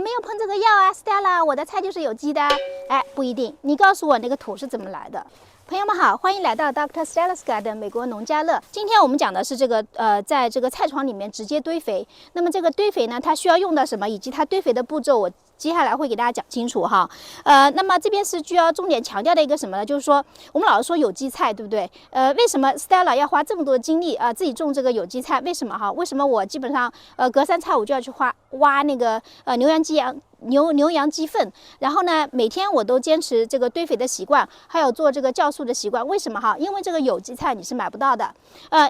没有喷这个药啊 ，Stella， 我的菜就是有机的。哎，不一定，你告诉我那个土是怎么来的。朋友们好，欢迎来到 Dr. Stella's Garden 美国农家乐。今天我们讲的是这个在这个菜床里面直接堆肥。那么这个堆肥呢，它需要用到什么，以及它堆肥的步骤，我接下来会给大家讲清楚哈。那么这边是需要重点强调的一个什么呢？就是说我们老是说有机菜，对不对？为什么 Stella 要花这么多的精力啊，自己种这个有机菜？为什么哈？为什么我基本上隔三差五就要去挖那个牛羊鸡粪，然后呢，每天我都坚持这个堆肥的习惯，还有做这个酵素的习惯。为什么哈？因为这个有机菜你是买不到的。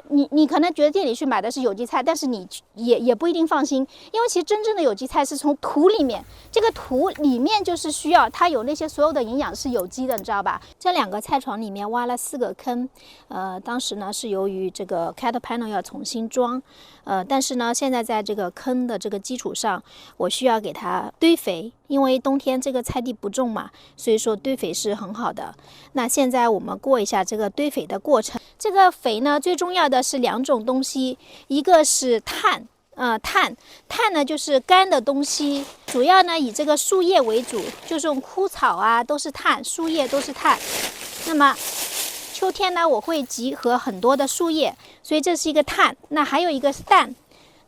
你可能觉得店里去买的是有机菜，但是你也不一定放心，因为其实真正的有机菜是从土里面，这个土里面就是需要它有那些所有的营养是有机的，你知道吧？这2个菜床里面挖了4个坑，当时呢是由于这个 cattle panel 要重新装，但是呢现在在这个坑的这个基础上，我需要给它堆肥，因为冬天这个菜地不种嘛，所以说堆肥是很好的。那现在我们过一下这个堆肥的过程。这个肥呢，最重要的是2种东西，一个是碳呢就是干的东西，主要呢以这个树叶为主，就是这种枯草啊都是碳，树叶都是碳。那么秋天呢，我会集合很多的树叶，所以这是一个碳。那还有一个是氮。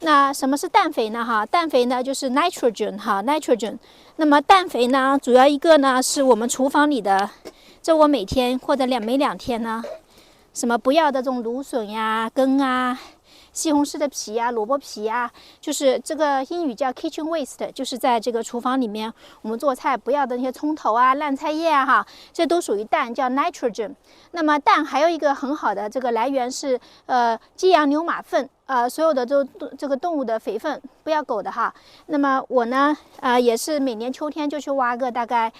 那什么是氮肥呢？哈，氮肥呢就是 nitrogen 哈 nitrogen。那么氮肥呢，主要一个呢是我们厨房里的，这我每天或者每2天呢，什么不要的这种芦笋呀、根啊、西红柿的皮啊、萝卜皮啊，就是这个英语叫 kitchen waste， 就是在这个厨房里面我们做菜不要的那些葱头啊、烂菜叶啊哈，这都属于氮，叫 nitrogen。那么氮还有一个很好的这个来源是鸡羊牛马粪。所有的这个动物的肥粪，不要狗的哈。那么我呢，也是每年秋天就去挖个大概，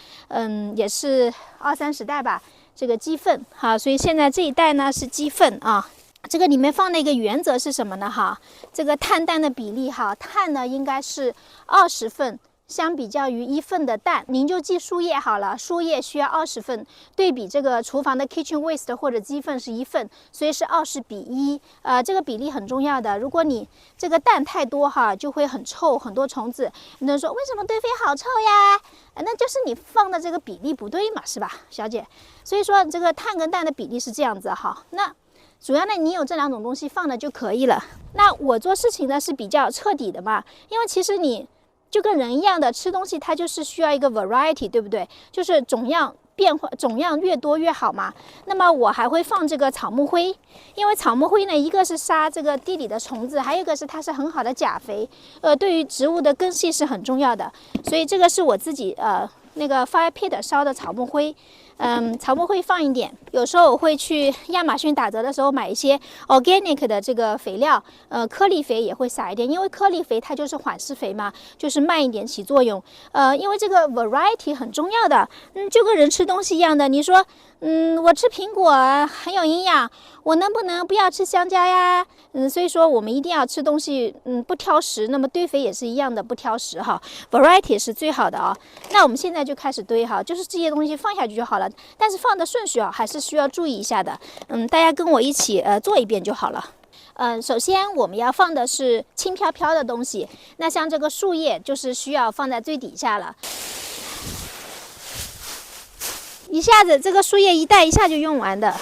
也是20-30袋吧，这个鸡粪哈。所以现在这一袋呢是鸡粪啊。这个里面放的一个原则是什么呢哈？这个碳氮的比例哈，碳呢应该是20份。相比较于1份的氮，您就记树叶好了，树叶需要20份，对比这个厨房的 kitchen waste 或者鸡粪是1份，所以是20:1。这个比例很重要的。如果你这个氮太多哈，就会很臭，很多虫子。你能说为什么堆肥好臭呀？那就是你放的这个比例不对嘛，是吧，小姐？所以说这个碳跟氮的比例是这样子哈。那主要呢，你有这2种东西放了就可以了。那我做事情呢是比较彻底的嘛，因为其实你就跟人一样的，吃东西它就是需要一个 variety， 对不对？就是种样变化，种样越多越好嘛。那么我还会放这个草木灰，因为草木灰呢，一个是杀这个地里的虫子，还有一个是它是很好的钾肥，对于植物的根系是很重要的。所以这个是我自己那个 fire pit 烧的草木灰。草木灰放一点，有时候我会去亚马逊打折的时候买一些 organic 的这个肥料，颗粒肥也会撒一点，因为颗粒肥它就是缓释肥嘛，就是慢一点起作用。因为这个 variety 很重要的，就跟人吃东西一样的，你说，我吃苹果很有营养，我能不能不要吃香蕉呀？所以说我们一定要吃东西，不挑食。那么堆肥也是一样的，不挑食哈 ，variety 是最好的啊。那我们现在就开始堆哈，就是这些东西放下去就好了。但是放的顺序还是需要注意一下的。大家跟我一起做一遍就好了。首先我们要放的是轻飘飘的东西，那像这个树叶就是需要放在最底下了。一下子这个树叶一袋一下就用完的，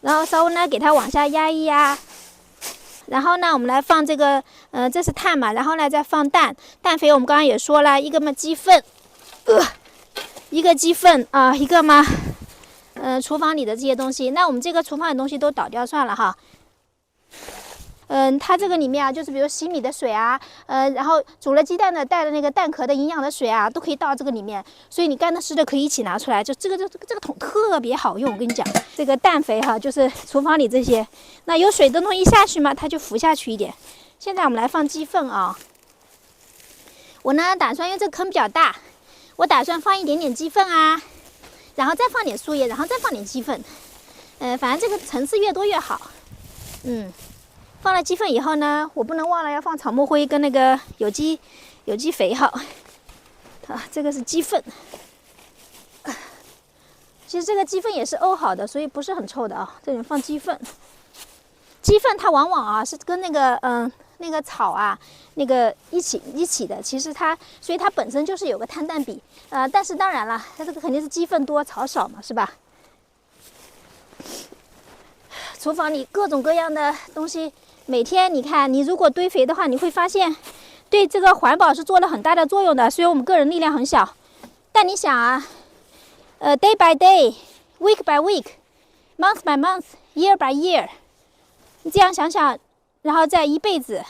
然后稍微呢给它往下压一压。然后呢，我们来放这个，这是碳嘛，然后呢再放氮肥，我们刚刚也说了，一个嘛鸡粪，一个鸡粪啊，一个嘛，厨房里的这些东西，那我们这个厨房的东西都倒掉算了哈。它这个里面啊，就是比如洗米的水啊，然后煮了鸡蛋的带的那个蛋壳的营养的水啊，都可以倒这个里面，所以你干的湿的可以一起拿出来，就这个桶特别好用，我跟你讲，这个氮肥哈，就是厨房里这些，那有水的东西下去嘛，它就浮下去一点。现在我们来放鸡粪啊，我呢打算因为这个坑比较大，我打算放一点点鸡粪啊，然后再放点树叶，然后再放点鸡粪，反正这个层次越多越好，放了鸡粪以后呢，我不能忘了要放草木灰跟那个有机肥哈。这个是鸡粪。其实这个鸡粪也是沤好的，所以不是很臭的啊。这里面放鸡粪，鸡粪它往往啊是跟那个那个草啊，那个一起的，其实所以它本身就是有个碳氮比，但是当然了，它这个肯定是鸡粪多草少嘛，是吧？厨房里各种各样的东西，每天你看，你如果堆肥的话，你会发现对这个环保是做了很大的作用的。虽然我们个人力量很小，但你想啊，day by day，week by week，month by month，year by year，你这样想想。然后再一辈子，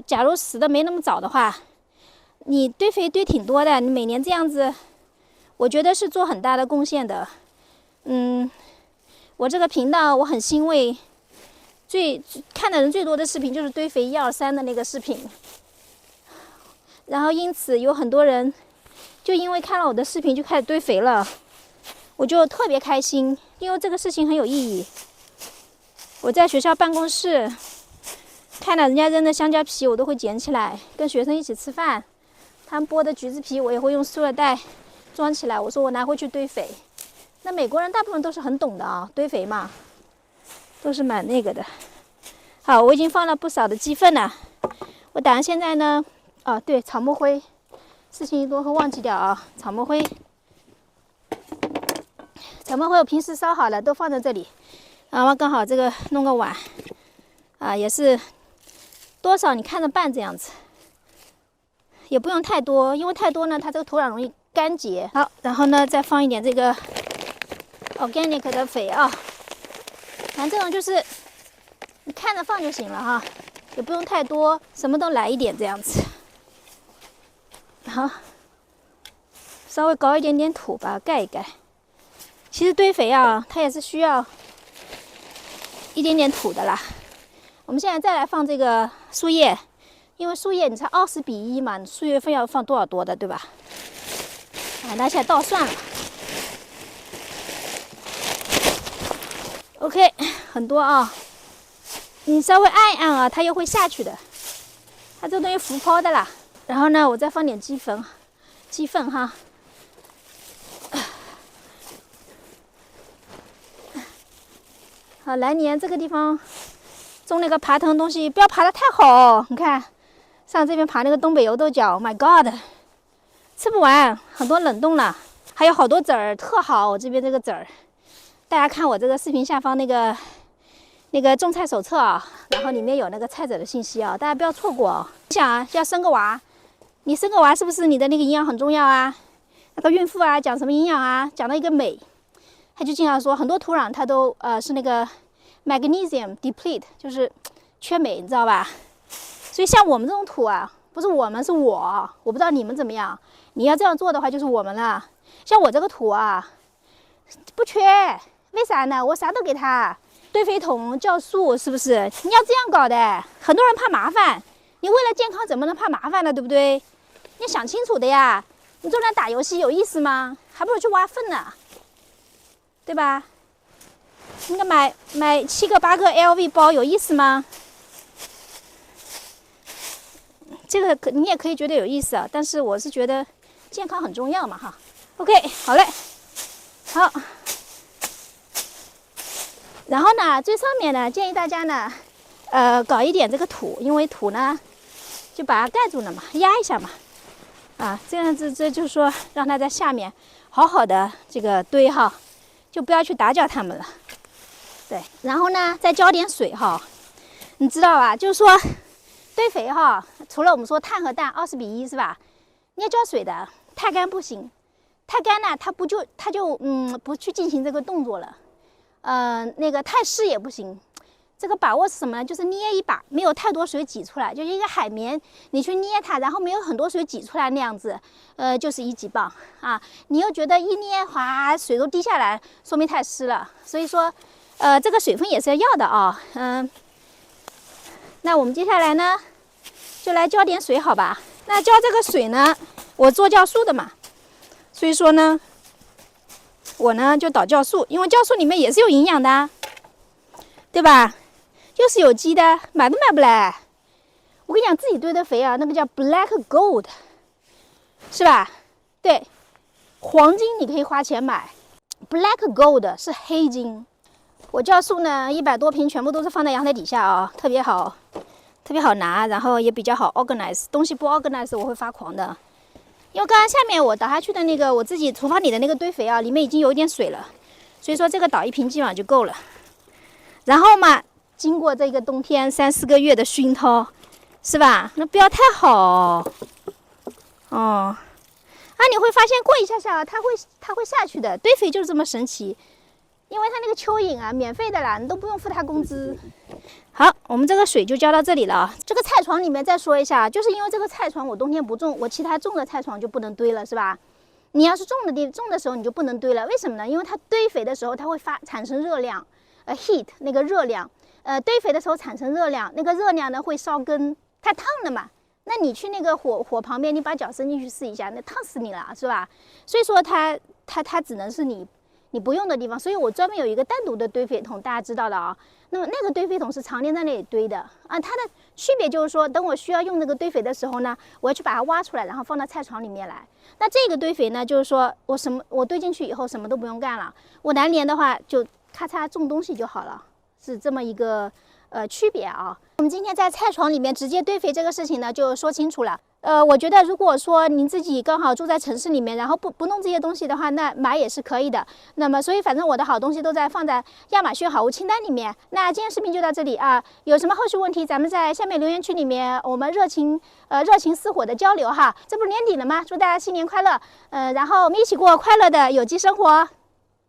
假如死的没那么早的话，你堆肥堆挺多的，你每年这样子，我觉得是做很大的贡献的。我这个频道我很欣慰，看的人最多的视频就是堆肥1、2、3的那个视频，然后因此有很多人就因为看了我的视频就开始堆肥了，我就特别开心，因为这个事情很有意义。我在学校办公室看到人家扔的香蕉皮，我都会捡起来跟学生一起吃饭。他们剥的橘子皮，我也会用塑料袋装起来。我说我拿回去堆肥。那美国人大部分都是很懂的啊，堆肥嘛，都是蛮那个的。好，我已经放了不少的鸡粪了。我打算现在呢，对，草木灰，事情一多会忘记掉啊。草木灰我平时烧好了都放在这里。然后刚好这个弄个碗，也是多少你看着办这样子，也不用太多，因为太多呢，它这个土壤容易干结。好，然后呢再放一点这个 organic 的肥啊，反正这种就是你看着放就行了哈，也不用太多，什么都来一点这样子。好，稍微搞一点点土把它盖一盖。其实堆肥啊，它也是需要一点点土的啦。我们现在再来放这个树叶，因为树叶你才20比1嘛，树叶分要放多少多的，对吧？那现在倒算了。OK， 很多啊，你稍微按一按啊，它又会下去的。它这东西浮泡的啦。然后呢，我再放点鸡粪哈。好，来年这个地方种那个爬藤东西，不要爬得太好。你看，上这边爬那个东北油豆角 ，My God， 吃不完，很多冷冻了，还有好多籽儿，特好。我这边这个籽儿，大家看我这个视频下方那个种菜手册啊，然后里面有那个菜籽的信息啊，大家不要错过哦。你想啊，要生个娃，你生个娃是不是你的那个营养很重要啊？那个孕妇啊，讲什么营养啊？讲到一个镁。他就经常说，很多土壤它都是那个 magnesium deplete， 就是缺镁，你知道吧？所以像我们这种土啊，不是我们，是我不知道你们怎么样。你要这样做的话，就是我们了。像我这个土啊，不缺，为啥呢？我啥都给他，堆肥桶、酵素，是不是？你要这样搞的，很多人怕麻烦，你为了健康怎么能怕麻烦呢？对不对？你要想清楚的呀。你坐那打游戏有意思吗？还不如去挖粪呢。对吧？应该买7个8个 LV 包有意思吗？这个你也可以觉得有意思啊，但是我是觉得健康很重要嘛哈。OK， 好嘞，好。然后呢，最上面呢，建议大家呢，搞一点这个土，因为土呢就把它盖住了嘛，压一下嘛，这样子这就是说让它在下面好好的这个堆哈。就不要去打搅它们了，对，然后呢，再浇点水哈，你知道吧？就是说，堆肥哈，除了我们说碳和氮20比1是吧？你要浇水的，太干不行，太干呢，它就不去进行这个动作了，那个太湿也不行。这个把握是什么呢？就是捏一把，没有太多水挤出来，就一个海绵，你去捏它，然后没有很多水挤出来那样子，就是1级棒啊。你又觉得一捏哗，水都滴下来，说明太湿了。所以说，这个水分也是要的啊。那我们接下来呢，就来浇点水，好吧？那浇这个水呢，我做酵素的嘛，所以说呢，我呢就倒酵素，因为酵素里面也是有营养的，对吧？又是有机的，买都买不来。我跟你讲，自己堆的肥啊，那个叫 black gold， 是吧？对，黄金你可以花钱买 ，black gold 是黑金。我酵素呢100多瓶全部都是放在阳台底下啊，特别好。特别好拿，然后也比较好 organize。东西不 organize 我会发狂的。因为刚刚下面我倒下去的那个我自己厨房里的那个堆肥啊，里面已经有一点水了，所以说这个倒一瓶基本上就够了。然后嘛，经过这个冬天3、4个月的熏陶，是吧？那不要太好哦。你会发现过一下下它会下去的。堆肥就是这么神奇，因为它那个蚯蚓啊，免费的啦，你都不用付它工资。好，我们这个水就浇到这里了啊。这个菜床里面再说一下，就是因为这个菜床我冬天不种，我其他种的菜床就不能堆了，是吧？你要是种的时候你就不能堆了，为什么呢？因为它堆肥的时候它会产生热量，heat 那个热量，堆肥的时候产生热量，那个热量呢会烧根，太烫了嘛。那你去那个火旁边，你把脚伸进去试一下，那烫死你了，是吧？所以说它只能是你不用的地方，所以我专门有一个单独的堆肥桶，大家知道的啊。那么那个堆肥桶是常年在那里堆的啊，它的区别就是说，等我需要用那个堆肥的时候呢，我要去把它挖出来，然后放到菜床里面来。那这个堆肥呢，就是说我堆进去以后什么都不用干了，我来年的话就咔嚓种东西就好了，是这么一个区别啊。我们今天在菜床里面直接堆肥这个事情呢，就说清楚了。我觉得如果说您自己刚好住在城市里面，然后不弄这些东西的话，那买也是可以的。那么，所以反正我的好东西都放在亚马逊好物清单里面。那今天视频就到这里啊，有什么后续问题，咱们在下面留言区里面，我们热情似火的交流哈。这不是年底了吗？祝大家新年快乐，然后我们一起过快乐的有机生活。